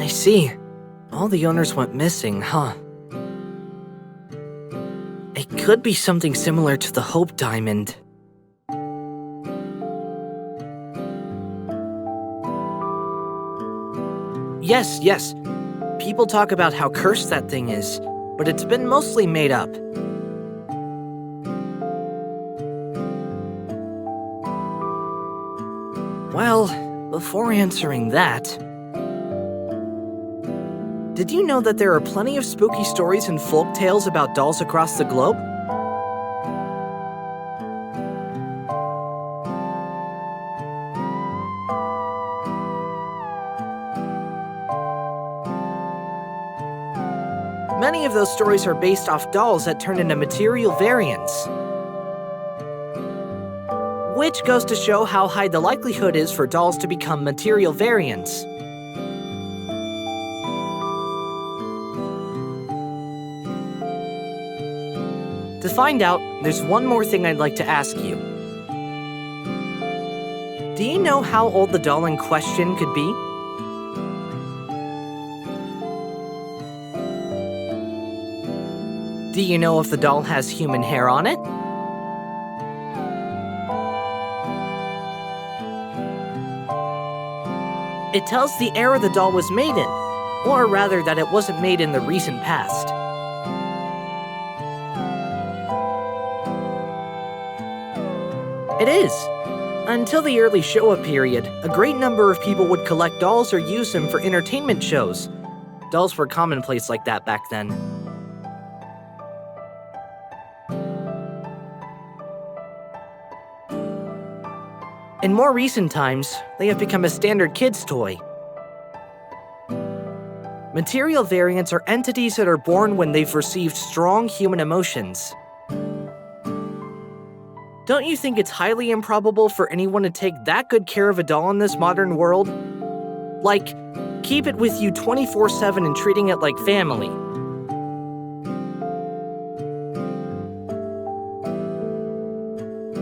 I see. All the owners went missing, huh? It could be something similar to the Hope Diamond. Yes. People talk about how cursed that thing is, but it's been mostly made up. Well, before answering that, did you know that there are plenty of spooky stories and folk tales about dolls across the globe? Many of those stories are based off dolls that turn into material variants. Which goes to show how high the likelihood is for dolls to become material variants. To find out, there's one more thing I'd like to ask you. Do you know how old the doll in question could be? Do you know if the doll has human hair on it? It tells the era the doll was made in, or rather that it wasn't made in the recent past. It is. Until the early Showa period, a great number of people would collect dolls or use them for entertainment shows. Dolls were commonplace like that back then. In more recent times, they have become a standard kids' toy. Material variants are entities that are born when they've received strong human emotions. Don't you think it's highly improbable for anyone to take that good care of a doll in this modern world? Like, keep it with you 24/7 and treating it like family.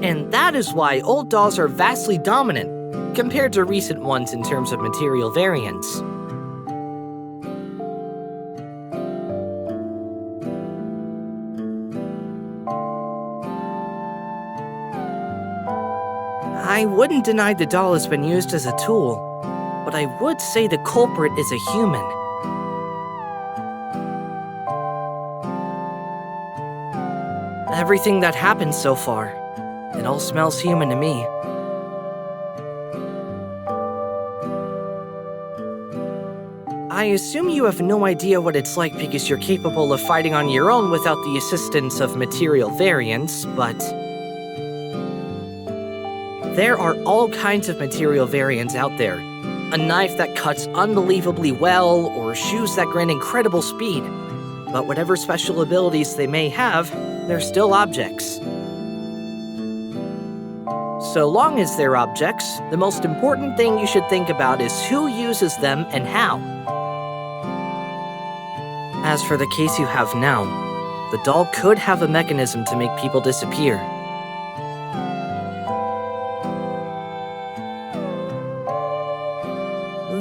And that is why old dolls are vastly dominant compared to recent ones in terms of material variants. I wouldn't deny the doll has been used as a tool, but I would say the culprit is a human. Everything that happened so far, it all smells human to me. I assume you have no idea what it's like because you're capable of fighting on your own without the assistance of material variants, but there are all kinds of material variants out there. A knife that cuts unbelievably well, or shoes that grant incredible speed. But whatever special abilities they may have, they're still objects. So long as they're objects, the most important thing you should think about is who uses them and how. As for the case you have now, the doll could have a mechanism to make people disappear.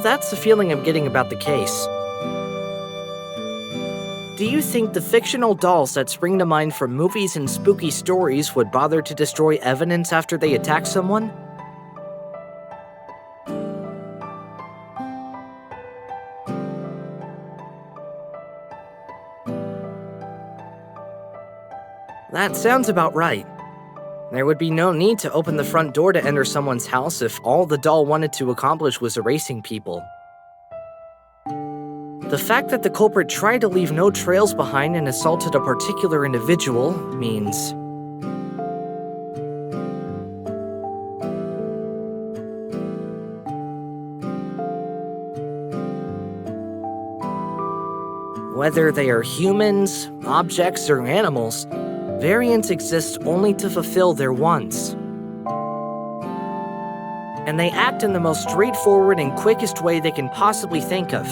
That's the feeling I'm getting about the case. Do you think the fictional dolls that spring to mind from movies and spooky stories would bother to destroy evidence after they attack someone? That sounds about right. There would be no need to open the front door to enter someone's house if all the doll wanted to accomplish was erasing people. The fact that the culprit tried to leave no trails behind and assaulted a particular individual means whether they are humans, objects, or animals, variants exist only to fulfill their wants. And they act in the most straightforward and quickest way they can possibly think of.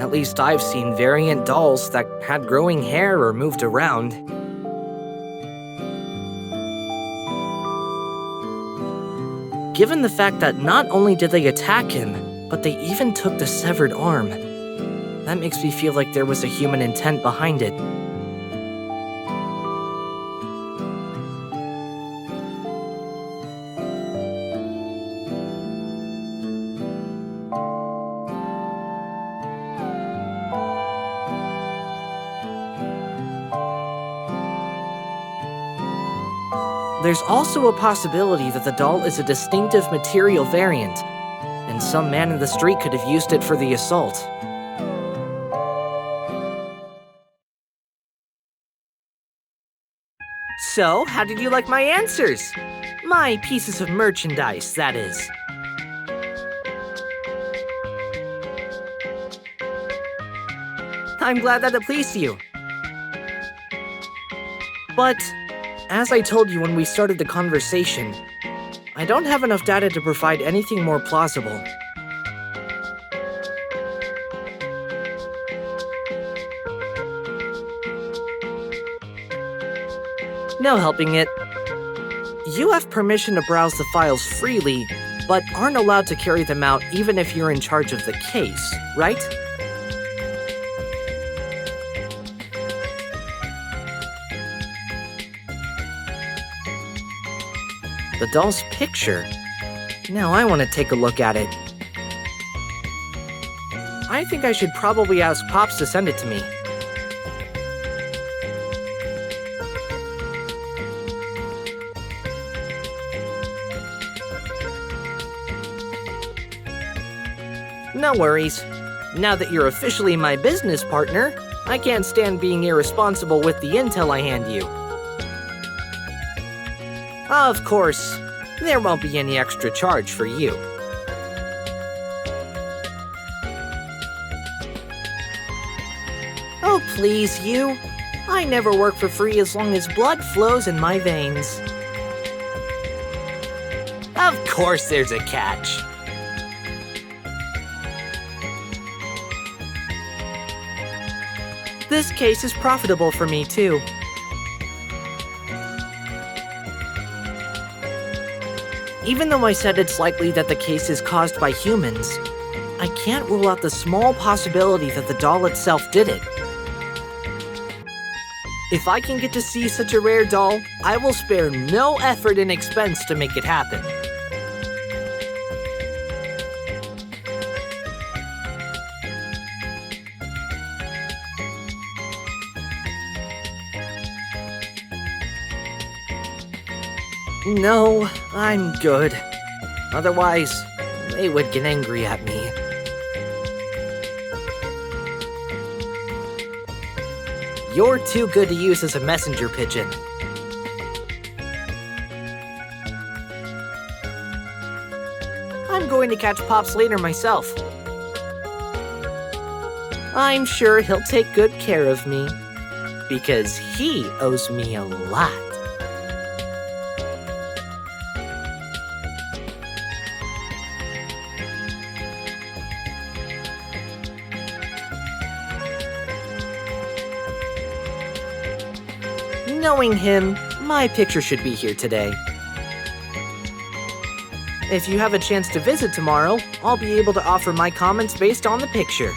At least I've seen variant dolls that had growing hair or moved around. Given the fact that not only did they attack him, but they even took the severed arm, that makes me feel like there was a human intent behind it. There's also a possibility that the doll is a distinctive material variant, and some man in the street could have used it for the assault. So, how did you like my answers? My pieces of merchandise, that is. I'm glad that it pleased you. But, as I told you when we started the conversation, I don't have enough data to provide anything more plausible. No helping it. You have permission to browse the files freely, but aren't allowed to carry them out even if you're in charge of the case, right? The doll's picture. Now I want to take a look at it. I think I should probably ask Pops to send it to me. No worries. Now that you're officially my business partner, I can't stand being irresponsible with the intel I hand you. Of course, there won't be any extra charge for you. Oh, please, you. I never work for free as long as blood flows in my veins. Of course there's a catch. This case is profitable for me, too. Even though I said it's likely that the case is caused by humans, I can't rule out the small possibility that the doll itself did it. If I can get to see such a rare doll, I will spare no effort and expense to make it happen. No, I'm good. Otherwise, they would get angry at me. You're too good to use as a messenger pigeon. I'm going to catch Pops later myself. I'm sure he'll take good care of me, because he owes me a lot. Knowing him, my picture should be here today. If you have a chance to visit tomorrow, I'll be able to offer my comments based on the picture.